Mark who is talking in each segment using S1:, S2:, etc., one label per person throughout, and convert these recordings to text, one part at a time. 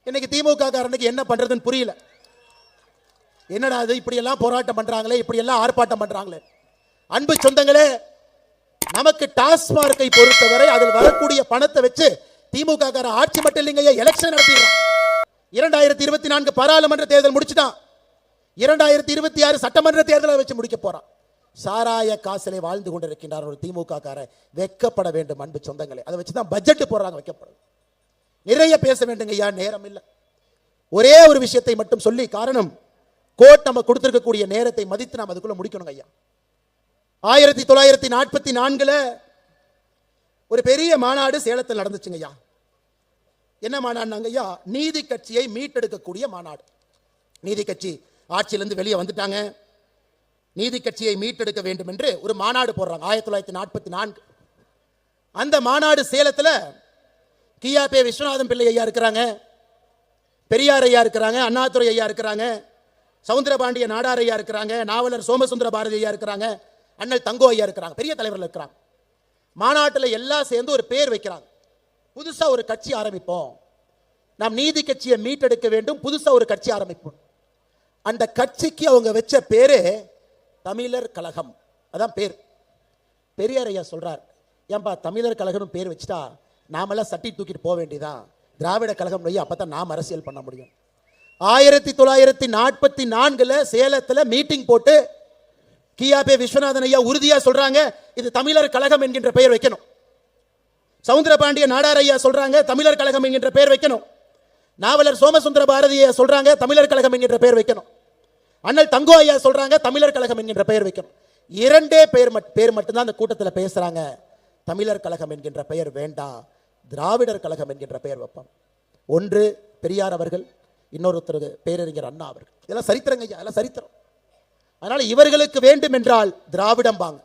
S1: இன்னைக்கு திமுக காரனுக்கு என்ன பண்றதுன்னு புரியல. என்னடா அது இப்படி எல்லாம் போராட்டம் பண்றாங்களே, இப்படி எல்லாம் ஆர்ப்பாட்டம் பண்றாங்களே. அன்பு சொந்தங்களே, நமக்கு டாஸ்மார்க்கை பொறுத்தவரை அதில் வரக்கூடிய பணத்தை வச்சு திமுக கார ஆட்சி மட்டும் இல்லைங்க, எலெக்ஷன் நடத்திடுறான். 2024 பாராளுமன்ற தேர்தல் முடிச்சுட்டான். 2026 சட்டமன்ற தேர்தலை வச்சு முடிக்க போறான். சாராய காசிலே வாழ்ந்து கொண்டிருக்கின்றார் ஒரு திமுக கார. வெக்கப்பட வேண்டும் அன்பு சொந்தங்களே. அதை வச்சுதான் பட்ஜெட் போடுறாங்க. வைக்கப்படும். நிறைய பேச வேண்டுங்க ஐயா, நேரம் இல்லை. ஒரே ஒரு விஷயத்தை மட்டும் சொல்லி, காரணம் கோர்ட் நம்ம கொடுத்திருக்கக்கூடிய நேரத்தை மதித்து நாம் அதுக்குள்ள முடிக்கணும் ஐயா. 1944 ஒரு பெரிய மாநாடு சேலத்தில் நடந்துச்சுங்க ஐயா. என்ன மாநாடுனாங்க ஐயா? நீதி கட்சியை மீட்டெடுக்கக்கூடிய மாநாடு. நீதி கட்சி ஆட்சியிலிருந்து வெளியே வந்துட்டாங்க. நீதி கட்சியை மீட்டெடுக்க வேண்டும் என்று ஒரு மாநாடு போடுறாங்க 1944. அந்த மாநாடு சேலத்தில் கியாபே விஸ்வநாதன் பிள்ளை ஐயா இருக்கிறாங்க, பெரியார் ஐயா இருக்கிறாங்க, அண்ணாதுரை ஐயா இருக்கிறாங்க, சவுந்தரபாண்டிய நாடார் ஐயா இருக்கிறாங்க, நாவலர் சோமசுந்தர பாரதி ஐயா இருக்கிறாங்க, அண்ணல் தங்கோ ஐயா இருக்கிறாங்க. பெரிய தலைவர்கள் இருக்கிறாங்க. மாநாட்டில் எல்லாம் சேர்ந்து ஒரு பேர் வைக்கிறாங்க. புதுசா ஒரு கட்சி ஆரம்பிப்போம், நாம் நீதி கட்சியை மீட்டெடுக்க வேண்டும், புதுசா ஒரு கட்சி ஆரம்பிப்போம். அந்த கட்சிக்கு அவங்க வச்ச பேரு தமிழர் கழகம். அதான் பேர். பெரியார் ஐயா சொல்றார், ஏன்பா தமிழர் கழகம் பேர் வச்சுட்டா நாமெல்லாம் சட்டி தூக்கிட்டு போக வேண்டியதான், திராவிட கழகம் அப்பதான் நாம் அரசியல் பண்ண முடியும். 1944 சேலத்தில் மீட்டிங் போட்டு கியாபே விஸ்வநாதன் ஐயா உறுதியா சொல்றாங்க, இது தமிழர் கழகம் என்கின்ற பெயர் வைக்கணும். சவுந்தரபாண்டிய நாடார் ஐயா சொல்றாங்க, தமிழர் கழகம் என்கின்ற பெயர் வைக்கணும். நாவலர் சோமசுந்தர பாரதி ஐயா சொல்றாங்க, தமிழர் கழகம் என்கின்ற பெயர் வைக்கணும். அண்ணல் தங்கோ ஐயா சொல்றாங்க, தமிழர் கழகம் என்கின்ற பெயர் வைக்கணும். இரண்டே பேர் மட்டும்தான் அந்த கூட்டத்தில் பேசுறாங்க. தமிழர் கழகம் என்கின்ற பெயர் வேண்டாம், திராவிடர் கழகம் என்கின்ற பெயர் வைப்போம். ஒன்று பெரியார் அவர்கள், இன்னொருத்தர் பேரறிஞர் அண்ணா அவர்கள். இதெல்லாம் சரித்திரங்க ஐயா, இதெல்லாம் சரித்திரம். அதனால இவர்களுக்கு வேண்டும் என்றால் திராவிடம் பாங்க,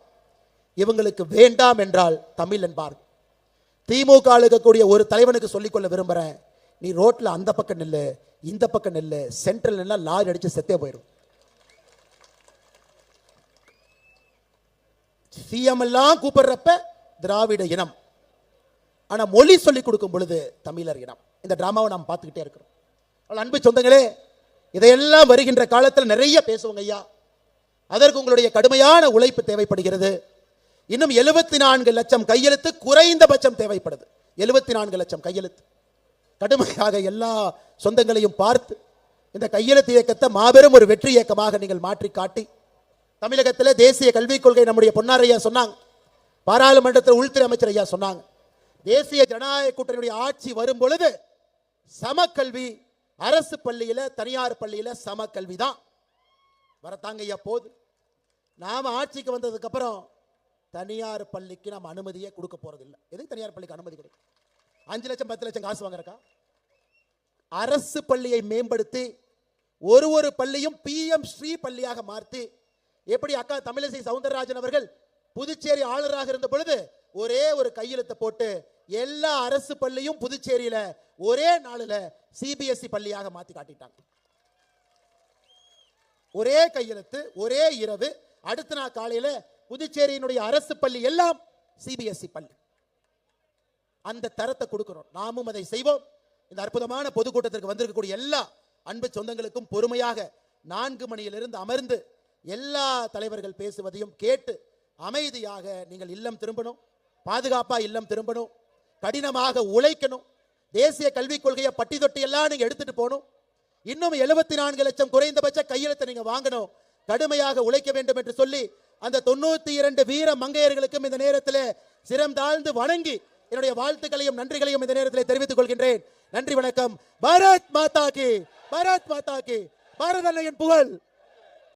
S1: இவங்களுக்கு வேண்டாம் என்றால் தமிழ் என்பார்கள். திமுக இருக்கக்கூடிய ஒரு தலைவனுக்கு சொல்லிக்கொள்ள விரும்புறேன், நீ ரோட்ல அந்த பக்கம் நில்லு, இந்த பக்கம் நில்லு, சென்ட்ரல் நின்னா லாரி அடிச்சு செத்தே போயிடும். சிஎம் எல்லாம் கூப்பிடுறப்ப திராவிட இனம், ஆனா மொழி சொல்லி கொடுக்கும் பொழுது தமிழர் இனம். இந்த டிராமாவை நாம் பார்த்துக்கிட்டே இருக்கிறோம். அன்பு சொந்தங்களே, இதையெல்லாம் வருகின்ற காலத்தில் நிறைய பேசுவாங்க ஐயா. அதற்கு உங்களுடைய கடுமையான உழைப்பு தேவைப்படுகிறது. இன்னும் 74 லட்சம் கையெழுத்து குறைந்தபட்சம் தேவைப்படுது. 74 லட்சம் கையெழுத்து. கடுமையாக எல்லா சொந்தங்களையும் பார்த்து இந்த கையெழுத்து இயக்கத்தை மாபெரும் ஒரு வெற்றி இயக்கமாக நீங்கள் மாற்றி காட்டி, தமிழகத்தில் தேசிய கல்விக் கொள்கை நம்முடைய பொன்னார் ஐயா சொன்னாங்க, பாராளுமன்றத்தில் உள்துறை அமைச்சர் ஐயா சொன்னாங்க, தேசிய ஜனநாயக கூட்டணியுடைய ஆட்சி வரும் பொழுது சமக்கல்வி, அரசு பள்ளியில தனியார் பள்ளியில சமக்கல்வி தான் வரத்தாங்க ஐயா. போது நாம ஆட்சிக்கு வந்ததுக்கு அப்புறம் தனியார் பள்ளிக்கு நம்ம அனுமதியே கொடுக்க போறது இல்லை. எதுக்கு தனியார் பள்ளிக்கு அனுமதி கொடுக்கும்? 5 லட்சம் 10 லட்சம் காசு வாங்குறக்கா? அரசு பள்ளியை மேம்படுத்தி ஒரு பள்ளியும் PM ஸ்ரீ பள்ளியாக மாற்றி, எப்படி அக்கா தமிழிசை சவுந்தரராஜன் அவர்கள் புதுச்சேரி ஆளுநராக இருந்த பொழுது ஒரே ஒரு கையெழுத்தை போட்டு எல்லா அரசு பள்ளியும் புதுச்சேரியில ஒரே நாளில் CBSE பள்ளியாக மாற்றி காட்டிட்டாங்க. ஒரே கையெழுத்து, ஒரே இரவு, அடுத்த நாள் காலையில் புதுச்சேரியினுடைய அரசு பள்ளி எல்லாம் CBSE பள்ளி. அந்த தரத்தை கொடுக்கிறோம். நாமும் அதை செய்வோம். இந்த அற்புதமான பொதுக்கூட்டத்திற்கு வந்திருக்கக்கூடிய எல்லா அன்பு சொந்தங்களுக்கும் பொறுமையாக 4 மணியிலிருந்து அமர்ந்து எல்லா தலைவர்கள் பேசுவதையும் கேட்டு அமைதியாக நீங்கள் இல்லம் திரும்பணும். பாதுகாப்பா இல்லம் திரும்பணும். கடினமாக உழைக்கணும். தேசிய கல்விக் கொள்கையை பட்டி தொட்டி எல்லாம் நீங்க எடுத்துட்டு போகணும். இன்னும் 74 லட்சம் குறைந்தபட்ச கையெழுத்தை நீங்க வாங்கணும். கடுமையாக உழைக்க வேண்டும் என்று சொல்லி அந்த 92 வீர மங்கையர்களுக்கும் இந்த நேரத்தில் சிரம் தாழ்ந்து வணங்கி என்னுடைய வாழ்த்துக்களையும் நன்றிகளையும் இந்த நேரத்தில் தெரிவித்துக் கொள்கின்றேன். நன்றி, வணக்கம். பாரத் மாதா கி, பாரத் மாதா கி, பாரத அன்னையின் புகழ்.